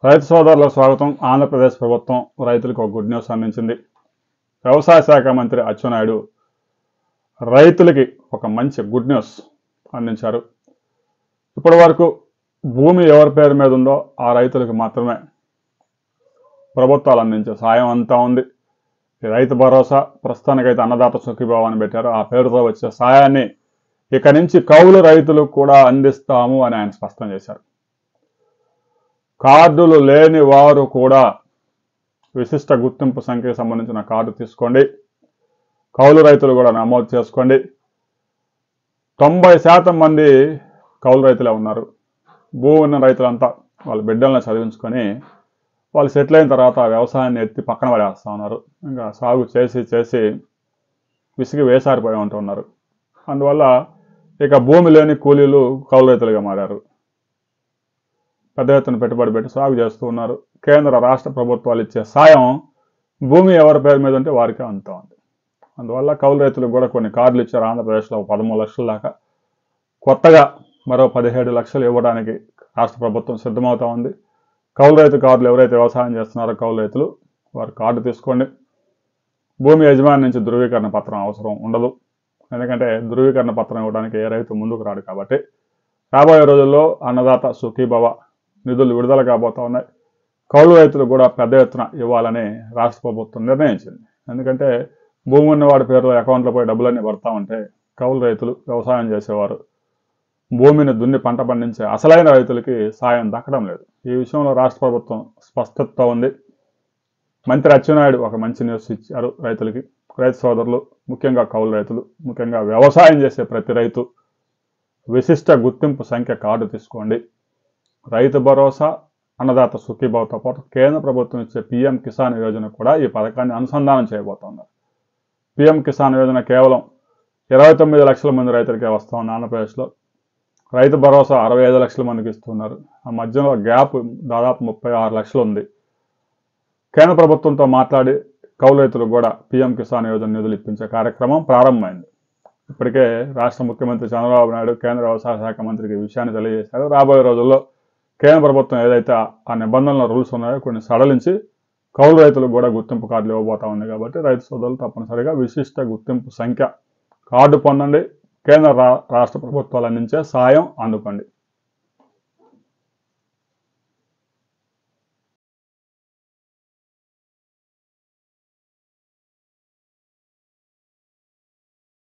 రైతు సోదరులకు స్వాగతం. ఆంధ్రప్రదేశ్ ప్రభుత్వం రైతులకు ఒక గుడ్ న్యూస్ అందించింది. వ్యవసాయ శాఖ మంత్రి అచ్చెన్నాయుడు రైతులకి ఒక మంచి గుడ్ న్యూస్ అందించారు. ఇప్పటి వరకు భూమి ఎవరి పేరు మీద ఉందో ఆ రైతులకు మాత్రమే ప్రభుత్వాలు అందించే సాయం అంతా ఉంది. ఈ రైతు భరోసా ప్రస్తుతానికైతే అన్నదాత సుఖీభావ అని పెట్టారు. ఆ పేరుతో వచ్చే సాయాన్ని ఇక నుంచి కౌలు రైతులకు కూడా అందిస్తాము అని ఆయన స్పష్టం చేశారు. కార్డులు లేని వారు కూడా విశిష్ట గుర్తింపు సంఖ్యకు సంబంధించిన కార్డు తీసుకోండి. కౌలు రైతులు కూడా నమోదు చేసుకోండి. 90% మంది కౌలు రైతులే ఉన్నారు. భూమి ఉన్న రైతులంతా వాళ్ళ బిడ్డలను చదివించుకొని వాళ్ళు సెటిల్ అయిన తర్వాత వ్యవసాయాన్ని ఎత్తి పక్కన పడేస్తూ ఉన్నారు. ఇంకా సాగు చేసి విసిగి వేసారిపోయి ఉంటున్నారు. అందువల్ల ఇక భూమి లేని కూలీలు కౌలు రైతులుగా మారారు. పెద్ద ఎత్తున పెట్టుబడి పెట్టి సాగు చేస్తూ ఉన్నారు. కేంద్ర రాష్ట్ర ప్రభుత్వాలు ఇచ్చే సాయం భూమి ఎవరి పేరు మీద ఉంటే వారికే అంతా ఉంది. అందువల్ల కౌలు రైతులకు కూడా కొన్ని కార్డులు ఇచ్చారు. ఆంధ్రప్రదేశ్లో 13 లక్షల దాకా, కొత్తగా మరో 17 లక్షలు ఇవ్వడానికి రాష్ట్ర ప్రభుత్వం సిద్ధమవుతా ఉంది. కౌలు రైతు కార్డులు ఎవరైతే వ్యవసాయం చేస్తున్నారో కౌలు రైతులు వారు కార్డు తీసుకోండి. భూమి యజమాని నుంచి ధృవీకరణ పత్రం అవసరం ఉండదు. ఎందుకంటే ధృవీకరణ పత్రం ఇవ్వడానికి ఏ రైతు ముందుకు రాడు. కాబట్టి రాబోయే రోజుల్లో అన్నదాత సుఖీభవ నిధులు విడుదల కాబోతా ఉన్నాయి. కౌలు రైతులు కూడా పెద్ద ఎత్తున ఇవ్వాలని రాష్ట్ర ప్రభుత్వం నిర్ణయించింది. ఎందుకంటే భూమి ఉన్నవాడి పేరులో అకౌంట్లో పోయి డబ్బులన్నీ పడతా ఉంటే కౌలు రైతులు వ్యవసాయం చేసేవారు భూమిని దున్ని పంట పండించే అసలైన రైతులకి సాయం దక్కడం లేదు. ఈ విషయంలో రాష్ట్ర ప్రభుత్వం స్పష్టత ఉంది. మంత్రి అచ్చెన్నాయుడు ఒక మంచి న్యూస్ ఇచ్చారు రైతులకి. రైతు సోదరులు, ముఖ్యంగా కౌలు రైతులు, ముఖ్యంగా వ్యవసాయం చేసే ప్రతి రైతు విశిష్ట గుర్తింపు సంఖ్య కార్డు తీసుకోండి. రైతు భరోసా, అన్నదాత సుఖీభావతో పాటు కేంద్ర ప్రభుత్వం ఇచ్చే పీఎం కిసాన్ యోజన కూడా ఈ పథకాన్ని అనుసంధానం చేయబోతున్నారు. పీఎం కిసాన్ యోజన కేవలం 29 లక్షల మంది రైతులకే వస్తూ ఉంది ఆంధ్రప్రదేశ్లో. రైతు భరోసా 65 లక్షల మందికి ఇస్తున్నారు. ఆ మధ్యలో గ్యాప్ దాదాపు 36 లక్షలు ఉంది. కేంద్ర ప్రభుత్వంతో మాట్లాడి కౌలు రైతులకు కూడా పీఎం కిసాన్ యోజన నిధులు ఇప్పించే కార్యక్రమం ప్రారంభమైంది. ఇప్పటికే రాష్ట్ర ముఖ్యమంత్రి చంద్రబాబు నాయుడు కేంద్ర వ్యవసాయ శాఖ మంత్రికి ఈ విషయాన్ని తెలియజేశారు. రాబోయే రోజుల్లో కేంద్ర ప్రభుత్వం ఏదైతే ఆ నిబంధనల రూల్స్ ఉన్నాయో కొన్ని సడలించి కౌలు రైతులకు కూడా గుర్తింపు కార్డులు ఇవ్వబోతా ఉంది. కాబట్టి రైతు సోదరులు తప్పనిసరిగా విశిష్ట గుర్తింపు సంఖ్య కార్డు పొందండి. కేంద్ర రాష్ట్ర ప్రభుత్వాలు అందించే సాయం అందుకోండి.